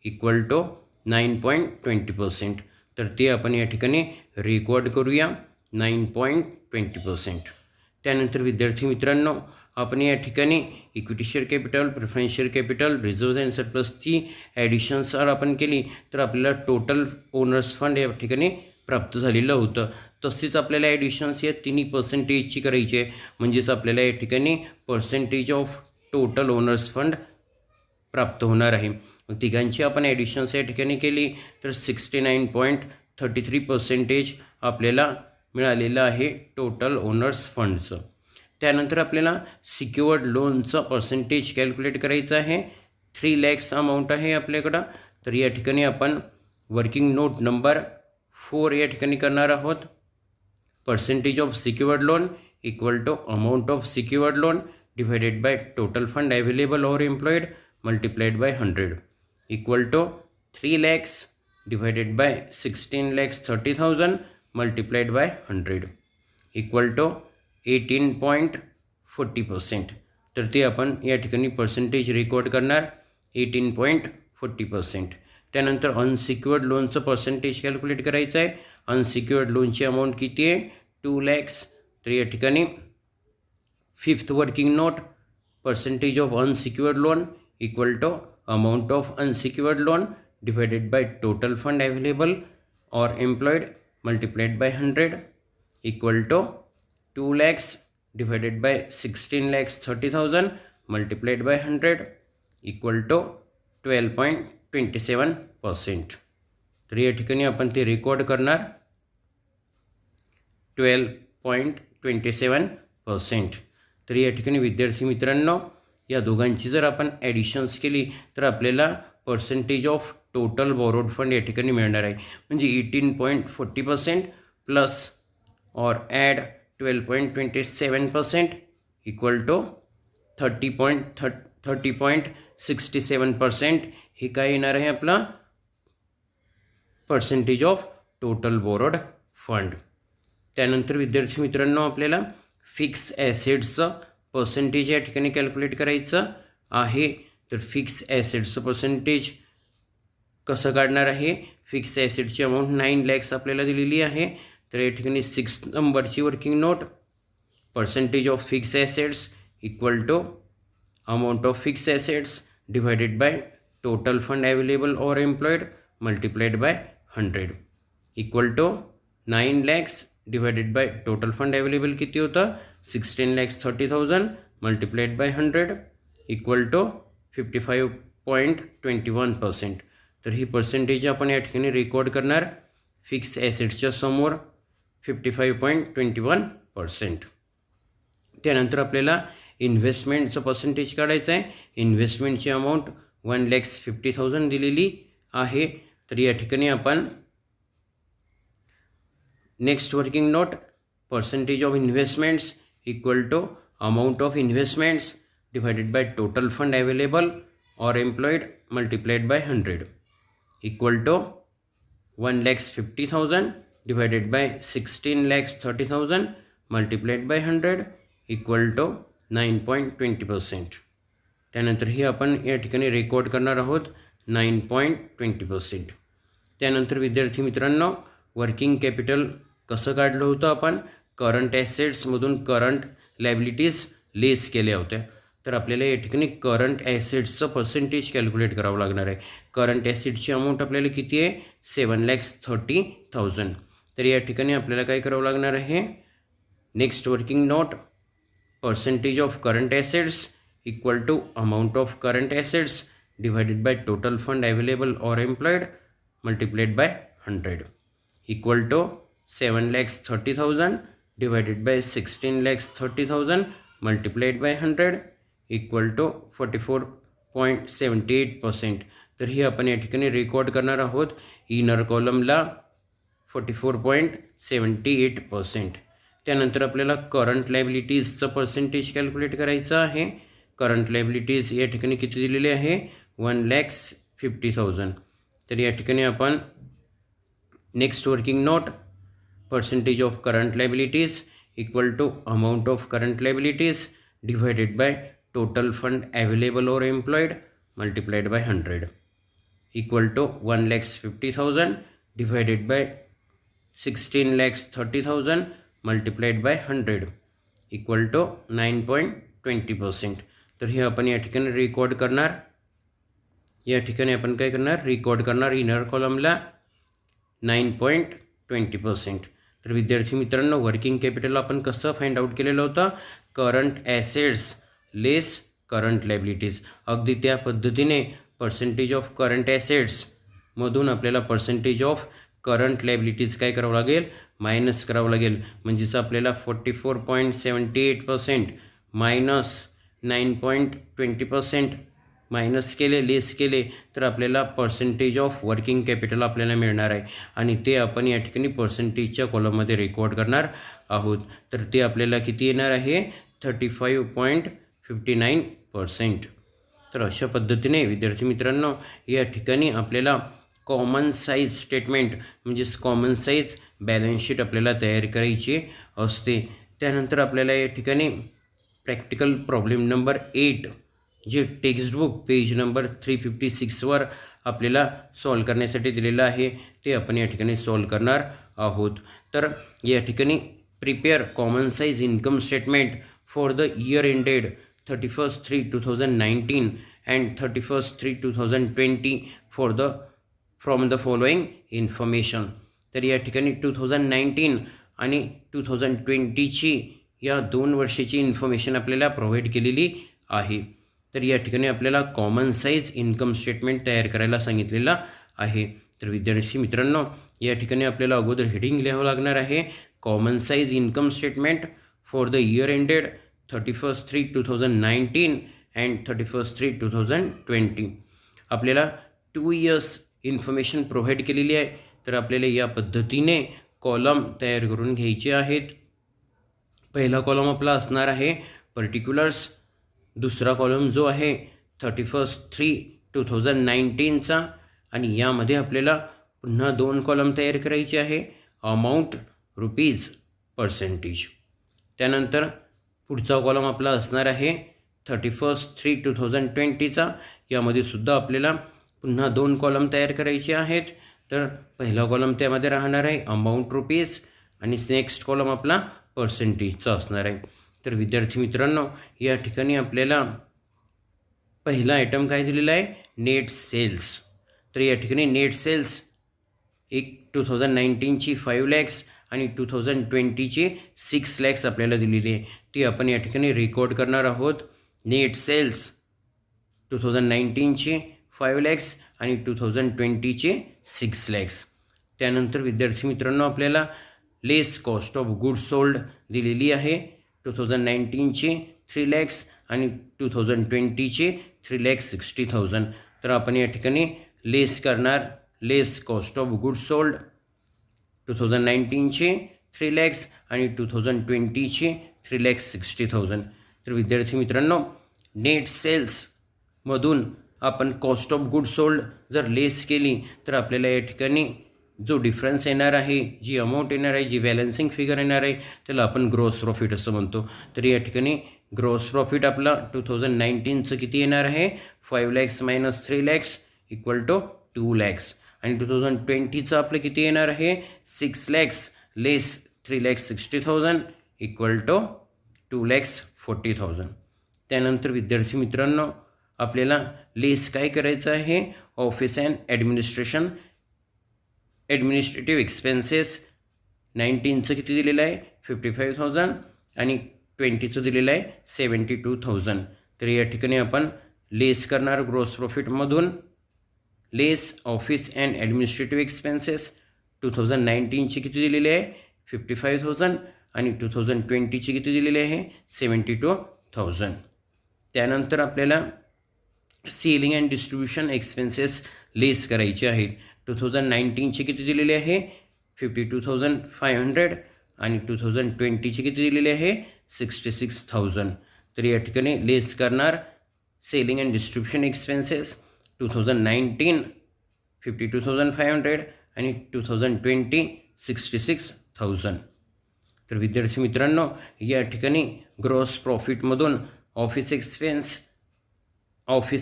equal to 9.20%. तर ते आपण या ठिकाणी record करूया 9.20%. त्यानंतर विद्यार्थी मित्रांनो आपण या ठिकाणी equity share capital preference share capital reserves and सरप्लसची ॲडिशन्स आपण केली तर आपल्याला टोटल ओनर्स फंड या ठिकाणी प्राप्त झालेलं होतं. तसेच आपल्याला ॲडिशन्स या तिन्ही पर्सेंटेजची करायची आहे म्हणजेच आपल्याला या ठिकाणी percentage of total owner's fund प्राप्त होणार आहे. तिघांची आपण ॲडिशन्स या ठिकाणी केली तर 69.33% आपल्याला मिळालेलं आहे टोटल ओनर्स फंडचं. त्यानंतर आपल्याला सिक्युअर्ड लोनचं पर्सेंटेज कॅल्क्युलेट करायचं आहे. 3 lakhs अमाऊंट आहे आपल्याकडं. तर या ठिकाणी आपण वर्किंग नोट नंबर 4 या ठिकाणी करणार आहोत. Percentage of secured loan equal to amount of secured loan divided by total fund available or employed multiplied by 100 equal to 3 lakhs divided by 16,30,000 multiplied by 100 equal to 18.40%. तर ते आपण या ठिकाणी percentage record करणार 18.40%. त्यानंतर अनसिक्युअर्ड लोनचं पर्सेंटेज कॅल्क्युलेट करायचं आहे. Unsecured लोनची अमाऊंट किती आहे 2 lakhs. तर या ठिकाणी fifth working note percentage of unsecured loan equal to amount of unsecured loan divided by total fund available or employed multiplied by 100 equal to 2 lakhs divided by 16,30,000 multiplied by 100 equal to 12.27%. तर या ठिकाणी आपण ते record करणार 12.27%. तर या ठिकाणी विद्यार्थी मित्रांनो या दोघांची जर आपण ॲडिशन्स केली तर आपल्याला percentage of total borrowed fund या ठिकाणी मिळणार आहे. म्हणजे 18.40% प्लस और ॲड 12.27% इक्वल टू 30.67% हे काय येणार आहे आपला percentage of total borrowed fund. त्यानंतर विद्यार्थी मित्रांनो आपल्याला फिक्स ॲसेट्सचं पर्सेंटेज या ठिकाणी कॅल्क्युलेट करायचं आहे. तर फिक्स ॲसेट्सचं पर्सेंटेज कसं काढणार आहे. फिक्स ॲसेटची अमाऊंट 9 lakhs आपल्याला दिलेली आहे. तर या ठिकाणी 6 नंबरची working note percentage of fixed assets equal to amount of fixed assets divided by total fund available or employed multiplied by 100 equal to 9 lakhs divided by total fund available किती होता 16,30,000 multiplied by 100 equal to 55.21%. तर ही percentage आपण या ठिकाणी record करणार fix ॲसेट्सच्या समोर 55.21%. त्यानंतर आपल्याला इन्व्हेस्टमेंटचं पर्सेंटेज काढायचं आहे. इन्व्हेस्टमेंटची अमाऊंट 1,50,000 दिलेली आहे. तर या ठिकाणी आपण next working note percentage of investments equal to amount of investments divided by total fund available or employed multiplied by 100 equal to 1,50,000 divided by 16,30,000 multiplied by 100 equal to 9.20%. त्यानंतर ही आपण या ठिकाणी रेकॉर्ड करणार आहोत 9.20%. त्यानंतर विद्यार्थी मित्रांनो वर्किंग कॅपिटल कसं काढलं होतं आपण करंट ॲसेट्समधून करंट लायबिलिटीज लेस केल्या होत्या. तर आपल्याला या ठिकाणी करंट ॲसेट्सचं पर्सेंटेज कॅल्क्युलेट करावं लागणार आहे. करंट ॲसेट्सची अमाऊंट आपल्याला किती आहे 7,30,000. तर या ठिकाणी आपल्याला काय करावं लागणार आहे next working note percentage of current assets equal to amount of current assets divided by total fund available or employed multiplied by 100 equal to 7,30,000 divided by 16,30,000 multiplied by 100 equal to 44.78%. तर ही आपण या ठिकाणी रेकॉर्ड करणार आहोत inner कॉलमला 44.78%. त्यानंतर आपल्याला current लायबिलिटीजचं percentage calculate करायचं आहे. करंट लायबिलिटीज या ठिकाणी किती दिलेली आहे 1,50,000. तर या ठिकाणी आपण next working note percentage of current liabilities equal to amount of current liabilities divided by total fund available or employed multiplied by 100 equal to 1,50,000 divided by 16,30,000 multiplied by 100 equal to 9.20%. तर हे आपण या ठिकाणी रेकॉर्ड करणार. या ठिकाणी आपण काय करणार रेकॉर्ड करणार इनर कॉलमला 9.20%. तर विद्यार्थी मित्रांनो वर्किंग कॅपिटल आपण कसं फाइंड आउट केलेलं होतं करंट ॲसेट्स लेस करंट लायबिलिटीज. अगदी त्या पद्धतीने पर्सेंटेज ऑफ करंट ॲसेट्समधून आपल्याला पर्सेंटेज ऑफ करंट लायबिलिटीज काय करावं लागेल मायनस करावं लागेल. म्हणजेच आपल्याला 44.78% मायनस 9.20% मायनस केले लेस केले तर आपल्याला पर्सेंटेज ऑफ वर्किंग कॅपिटल आपल्याला मिळणार आहे आणि ते आपण या ठिकाणी पर्सेंटेजच्या कॉलममध्ये रेकॉर्ड करणार आहोत. तर ते आपल्याला किती येणार आहे 35.59%. तर अशा पद्धतीने विद्यार्थी मित्रांनो या ठिकाणी आपल्याला कॉमन साईज स्टेटमेंट म्हणजेच कॉमन साईज बॅलन्स शीट आपल्याला तयार करायची असते. त्यानंतर आपल्याला या ठिकाणी प्रॅक्टिकल प्रॉब्लेम नंबर 8 जे टेक्स्टबुक पेज नंबर 356वर आपल्याला सॉल्व करण्यासाठी दिलेलं आहे ते आपण या ठिकाणी सॉल्व करणार आहोत. तर या ठिकाणी prepare common size income statement for the year ended 31/3/2019 and 31/3/2020 from the following information. तर या ठिकाणी 2019 आणि 2020ची या 2 वर्षाची इन्फॉर्मेशन आपल्याला प्रोव्हाइड केलेली आहे. तर या ठिकाणी आपल्याला कॉमन साईज इन्कम स्टेटमेंट तयार करायला सांगितलेलं आहे. तर विद्यार्थी मित्रांनो या ठिकाणी आपल्याला अगोदर हेडिंग लिहावं लागणार आहे common size income statement for the year ended 31/3/2019 and 31/3/2020. आपल्याला 2 इयर्स इन्फॉर्मेशन प्रोव्हाइड केलेली आहे. तर आपल्याला या पद्धतीने कॉलम तयार करून घ्यायचे आहेत. पहिला कॉलम आपला असणार आहे पर्टिक्युलर्स. दुसरा कॉलम जो आहे 31/3/2019चा आणि यामध्ये आपल्याला पुन्हा 2 कॉलम तयार करायचे आहे अमाऊंट रुपीज पर्सेंटेज. त्यानंतर पुढचा कॉलम आपला असणार आहे 31/3/2020चा. यामध्ये सुद्धा आपल्याला पुन्हा 2 कॉलम तयार करायचे आहेत. तर पहिला कॉलम त्यामध्ये राहणार आहे अमाऊंट रुपीज आणि नेक्स्ट कॉलम आपला पर्सेंटेजचा असणार आहे. तर विद्यार्थी मित्रांनो, या ठिकाणी आपल्याला पहिला आयटम काय दिलेला आहे, नेट सेल्स. तर या ठिकाणी नेट सेल्स 2019ची 5 लॅक्स आणि 2020ची 6 लॅक्स आपल्याला दिलेली आहे. ती आपण या ठिकाणी रेकॉर्ड करणार आहोत. नेट सेल्स 2019ची 5 लॅक्स आणि 2020ची 6 लॅक्स. त्यानंतर विद्यार्थी मित्रांनो, आपल्याला लेस कॉस्ट ऑफ गुड्स सोल्ड दिलेली आहे. 2019ची 3 लॅक्स आणि 2020ची 3,60,000. तर आपण या ठिकाणी लेस करणार. Less cost of goods sold 2019ची 3 लॅक्स आणि 2020ची 3,60,000. तर विद्यार्थी मित्रांनो, नेट सेल्समधून आपण कॉस्ट ऑफ गुड्स सोल्ड जर लेस केली तर आपल्याला या ठिकाणी जो डिफरन्स येणार आहे, जी अमाऊंट येणार आहे, जी बॅलन्सिंग फिगर येणार आहे, त्याला आपण ग्रॉस प्रॉफिट असं म्हणतो. तर या ठिकाणी ग्रॉस प्रॉफिट आपला 2019चं किती येणार आहे, 5 lakhs minus 3 lakhs equal to 2 lakhs. आणि 2020चं आपलं किती येणार आहे, 6 लॅक्स लेस 3,60,000 इक्वल टू 2,40,000. त्यानंतर विद्यार्थी मित्रांनो, आपल्याला लेस काय करायचं आहे, ऑफिस अँड ॲडमिनिस्ट्रेटिव्ह एक्सपेन्सेस. 19चं किती दिलेलं आहे, 55,000 आणि 20चं दिलेलं आहे 72,000. तर या ठिकाणी आपण लेस करणार ग्रॉस प्रॉफिटमधून. Less office and administrative expenses 2019ची किती दिलेली आहे, 55,000 आणि 2020ची किती दिलेली आहे, 72,000. त्यानंतर आपल्याला सेलिंग अँड डिस्ट्रीब्युशन एक्सपेन्सेस लेस करायचे आहेत. 2019ची किती दिलेली आहे, 52,500 आणि 2020ची किती दिलेली आहे, 66,000. तर या ठिकाणी लेस करणार सेलिंग अँड डिस्ट्रीब्युशन एक्सपेन्सेस 2019 52,500 आणि 2020 66,000. तर विद्यार्थी मित्रांनो, या ठिकाणी ग्रॉस प्रॉफिटमधून office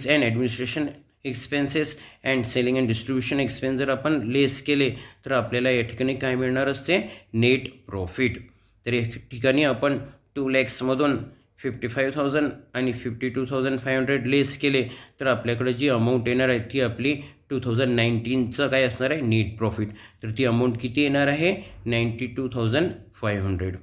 and administration expenses and selling and distribution expense जर आपण लेस केले तर आपल्याला या ठिकाणी काय मिळणार असते, नेट प्रॉफिट. तर या ठिकाणी आपण 2 लॅक्समधून 55,000 आणि 52,500 लेस केले तर आपल्याकडे जी अमाऊंट येणार आहे ती आपली 2019चं काय असणार आहे, नेट प्रॉफिट. तर ती अमाऊंट किती येणार आहे, 92,500.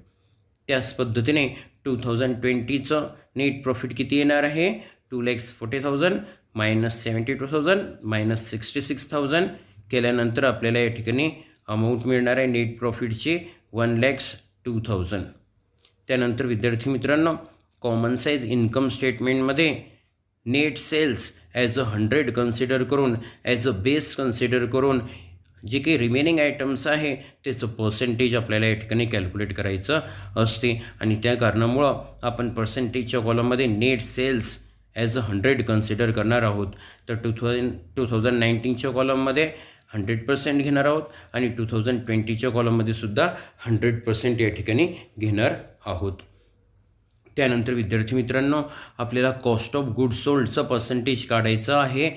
त्याच पद्धतीने 2020चं नेट प्रॉफिट किती येणार आहे, 2,40,000 मायनस 72,000 मायनस 66,000 केल्यानंतर आपल्याला या ठिकाणी अमाऊंट मिळणार आहे नेट प्रॉफिटची 1,02,000. त्यानंतर विद्यार्थी मित्रांनो, कॉमन साईज इन्कम स्टेटमेंटमध्ये net sales as a 100 consider करून, ॲज अ बेस कन्सिडर करून जे काही रिमेनिंग आयटम्स आहे त्याचं पर्सेंटेज आपल्याला या ठिकाणी कॅल्क्युलेट करायचं असते. आणि त्या कारणामुळं आपण पर्सेंटेजच्या कॉलममध्ये net sales as a 100 consider करणार आहोत. तर 2019च्या कॉलममध्ये 100% घेणार आहोत आणि 2020च्या कॉलममध्ये सुद्धा 100% या ठिकाणी घेणार आहोत. त्यानंतर विद्यार्थी मित्रांनो, आपल्याला कॉस्ट ऑफ गुड्स सोल्डचं पर्सेंटेज काढायचं आहे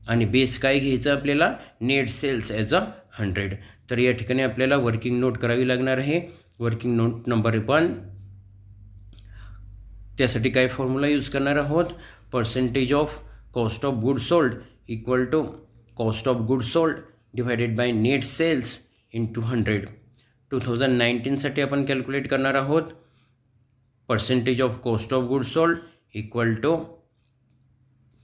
आणि बेस काय घ्यायचं आपल्याला, नेट सेल्स ॲज अ 100. तर या ठिकाणी आपल्याला वर्किंग नोट करावी लागणार आहे. वर्किंग नोट नंबर 1, त्यासाठी काय फॉर्म्युला यूज करणार आहोत, percentage of cost of goods sold equal to cost of goods sold divided by net sales into 100. 2019साठी आपण कॅल्क्युलेट करणार आहोत percentage of cost of goods sold equal to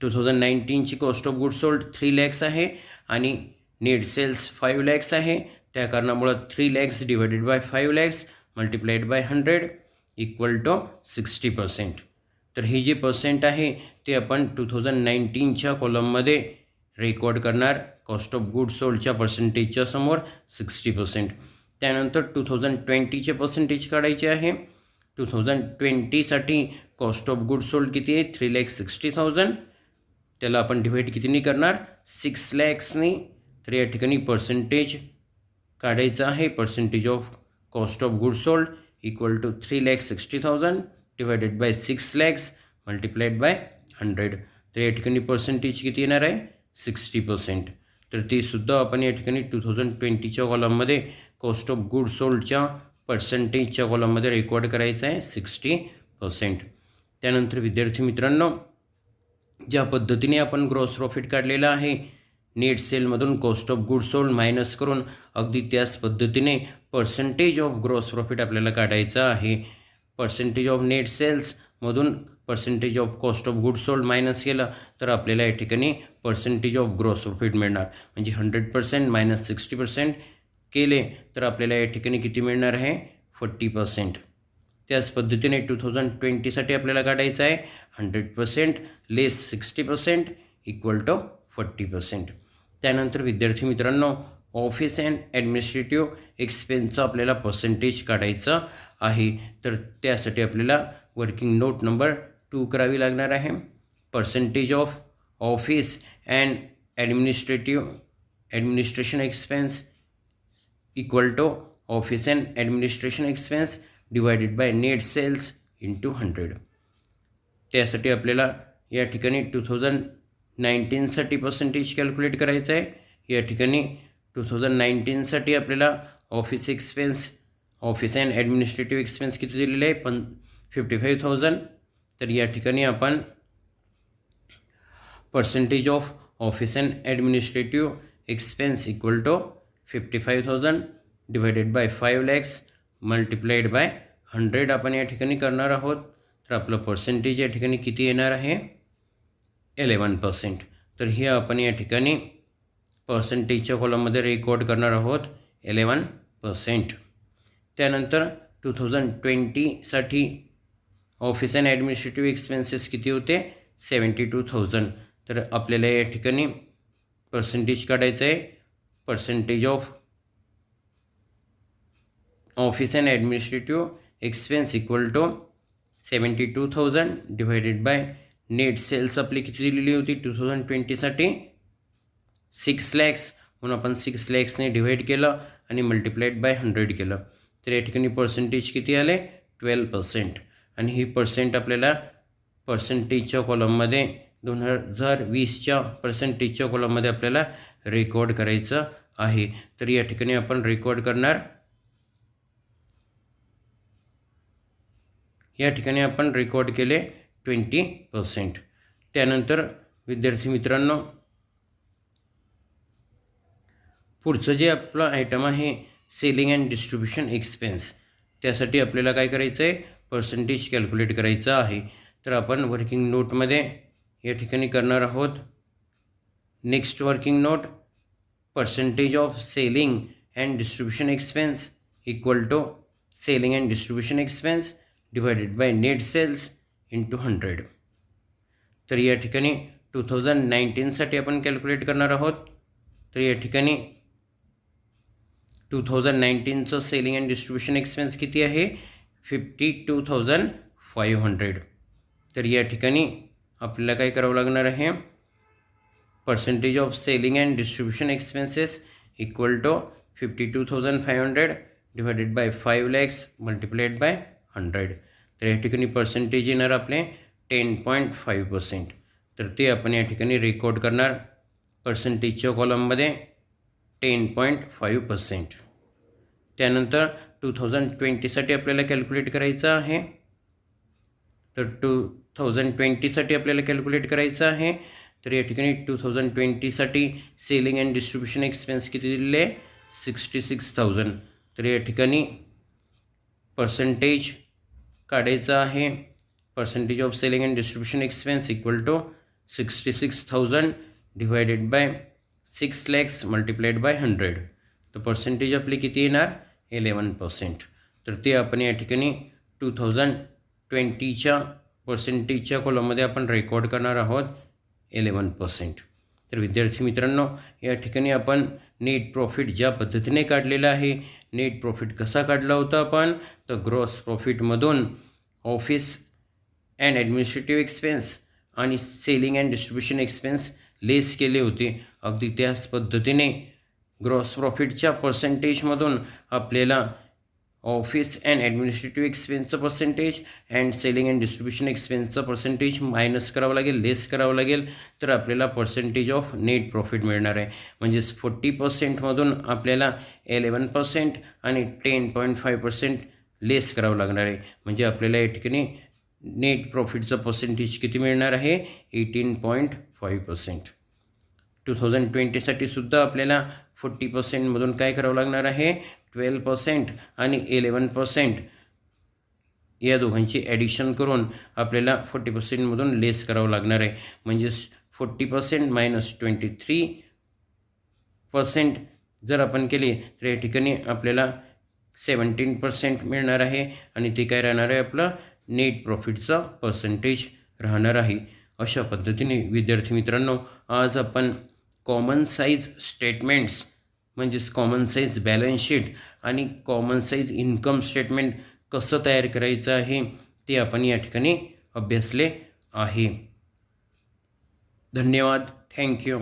2019ची cost of goods sold 3 lakhs आहे आणि net cells 5 lakhs आहे. त्या कारणामुळं 3 lakhs divided by 5 lakhs multiplied by 100 equal to 60%. तर ही जी पर्सेंट आहे ते आपण 2019च्या कॉलममध्ये रेकॉर्ड करणार कॉस्ट ऑफ गुड्स सोल्डच्या पर्सेंटेजच्या समोर 60%. त्यानंतर 2020चे पर्सेंटेज काढायचे आहे. 2020साठी कॉस्ट ऑफ गुड्स सोल्ड किती आहे, 3,60,000. त्याला आपण डिवाइड कितीने करणार, 6 लॅक्सनी. तर या ठिकाणी पर्सेंटेज काढायचं आहे. Percentage of cost of goods sold equal to 3,60,000 divided by 6 lakhs multiplied by 100. तर या ठिकाणी पर्सेंटेज किती येणार आहे, 60%. तर ते सुद्धा आपण या ठिकाणी 2020च्या कॉलममध्ये कॉस्ट ऑफ गुड्स सोल्डच्या पर्सेंटेजच्या कॉलममध्ये रेकॉर्ड करायचं आहे 60%. त्यानंतर विद्यार्थी मित्रांनो, ज्या पद्धतीने आपण ग्रॉस प्रॉफिट काढलेला आहे, नेट सेलमधून cost of goods sold minus करून, अगदी त्याच पद्धतीने पर्सेंटेज ऑफ ग्रॉस प्रॉफिट आपल्याला काढायचं आहे. पर्सेंटेज ऑफ नेट सेल्समधून percentage of cost of goods sold minus केलं तर आपल्याला या ठिकाणी पर्सेंटेज ऑफ ग्रॉस प्रॉफिट मिळणार. म्हणजे 100% मायनस 60% केले तर आपल्याला या ठिकाणी किती मिळणार आहे? 40%. त्याच पद्धतीने 2020साठी आपल्याला काढायचं आहे 100% लेस 60% इक्वल टू 40%. त्यानंतर विद्यार्थी मित्रांनो, ऑफिस अँड ॲडमिनिस्ट्रेटिव्ह एक्सपेन्सचं आपल्याला पर्सेंटेज काढायचं आहे. तर त्यासाठी आपल्याला वर्किंग नोट नंबर 2 करावी लागणार आहे. Percentage of office and administration expense equal to office and administration expense divided by net sales into 100. त्यासाठी आपल्याला या ठिकाणी 2019साठी पर्सेंटेज कॅल्क्युलेट करायचं आहे. या ठिकाणी 2019साठी आपल्याला ऑफिस अँड ॲडमिनिस्ट्रेटिव्ह एक्सपेन्स किती दिलेले आहे? 55,000. तर या ठिकाणी आपण percentage of office and administrative expense equal to 55,000 divided by 5 lakhs multiplied by 100 आपण या ठिकाणी करणार आहोत. तर आपलं पर्सेंटेज या ठिकाणी किती येणार आहे? 11%. तर हे आपण या ठिकाणी पर्सेंटेजच्या कॉलममध्ये रेकॉर्ड करणार आहोत 11%. त्यानंतर 2020साठी ऑफिस अँड ॲडमिनिस्ट्रेटिव्ह एक्सपेन्सेस किती होते? 72,000. तर आपल्याला या ठिकाणी पर्सेंटेज काढायचं आहे. Percentage of office and administrative expense equal to 72,000 divided by net sales आपली किती दिलेली होती 2020साठी? 6 lakhs. म्हणून आपण 6 lakhsने डिवाईड केलं आणि मल्टिप्लाइड बाय 100 केलं. तर या ठिकाणी पर्सेंटेज किती आले? 12%. आणि ही पर्सेंट आपल्याला पर्सेंटेजच्या कॉलममध्ये 2020च्या पर्सेंटेजच्या कॉलममध्ये आपल्याला रेकॉर्ड करायचं आहे. तर या ठिकाणी आपण रेकॉर्ड करणार, या ठिकाणी आपण रेकॉर्ड केले 20%. त्यानंतर विद्यार्थी मित्रांनो, पुढचं जे आपलं आयटम आहे सेलिंग अँड डिस्ट्रीब्युशन एक्सपेन्स, त्यासाठी आपल्याला काय करायचं आहे? पर्सेंटेज कॅल्क्युलेट करायचं आहे. तर आपण वर्किंग नोटमध्ये या ठिकाणी करणार आहोत. Next working note, percentage of selling and distribution expense equal to selling and distribution expense divided by net sales into 100. तर या ठिकाणी 2019साठी आपण कॅल्क्युलेट करणार आहोत. तर या ठिकाणी 2019चं सेलिंग अँड डिस्ट्रीब्युशन एक्सपेन्स किती आहे? 52,500. तर या ठिकाणी आपल्याला काय करावं लागणार आहे? Percentage of selling and distribution expenses equal to 52,500 divided by 5 lakhs multiplied by 100. तर या ठिकाणी पर्सेंटेज येणार आपले 10.5%. तर ते आपण या ठिकाणी रेकॉर्ड करणार पर्सेंटेजच्या कॉलममध्ये 10.5%. त्यानंतर 2020साठी आपल्याला कॅल्क्युलेट करायचं आहे. तर 2020साठी आपल्याला कॅल्क्युलेट करायचं आहे. तर या ठिकाणी 2020साठी सेलिंग अँड डिस्ट्रीब्युशन एक्सपेन्स किती दिलेले? 66,000. तर या ठिकाणी पर्सेंटेज काढायचं आहे. Percentage of selling and distribution expense equal to 66,000 divided by 6 lakhs multiplied by 100. तर पर्सेंटेज आपली किती येणार? 11%. तर ते आपण या ठिकाणी 2020च्या पर्सेंटेजच्या कॉलममध्ये आपण रेकॉर्ड करणार आहोत 11%. तर विद्यार्थी मित्रांनो, या ठिकाणी आपण नेट प्रॉफिट ज्या पद्धतीने काढलेला आहे, नेट प्रॉफिट कसा काढला होता आपण? तर ग्रॉस प्रॉफिटमधून ऑफिस अँड ॲडमिनिस्ट्रेटिव्ह एक्सपेन्स आणि selling and distribution expense less केले होते. अगदी त्याच पद्धतीने ग्रॉस प्रॉफिटच्या पर्सेंटेजमधून आपल्याला ऑफिस अँड ॲडमिनिस्ट्रेटिव्ह एक्सपेन्सचं percentage and selling and distribution एक्सपेन्सचं पर्सेंटेज मायनस करावं लागेल, लेस करावं लागेल, तर आपल्याला पर्सेंटेज ऑफ नेट प्रॉफिट मिळणार आहे. म्हणजेच 40%मधून आपल्याला 11% आणि 10.5% लेस करावं लागणार आहे. म्हणजे आपल्याला या ठिकाणी नेट प्रॉफिटचं पर्सेंटेज किती मिळणार आहे? 18.5%. 2020साठी सुद्धा आपल्याला 40%मधून काय करावं लागणार आहे? 12% आणि 11% या दोघांची ॲडिशन करून आपल्याला 40%मधून लेस करावं लागणार आहे. म्हणजेच 40% मायनस 23% जर आपण केली तर या ठिकाणी आपल्याला 17% मिळणार आहे आणि ते काय राहणार आहे? आपलं नेट प्रॉफिटचा पर्सेंटेज राहणार आहे. अशा पद्धतीने विद्यार्थी मित्रांनो, आज आपण कॉमन साईज स्टेटमेंट्स म्हणजेच कॉमन साईज बॅलन्स शीट आणि कॉमन साईज इन्कम स्टेटमेंट कसं तयार करायचं आहे ते आपण या ठिकाणी अभ्यासले आहे. धन्यवाद. थँक्यू.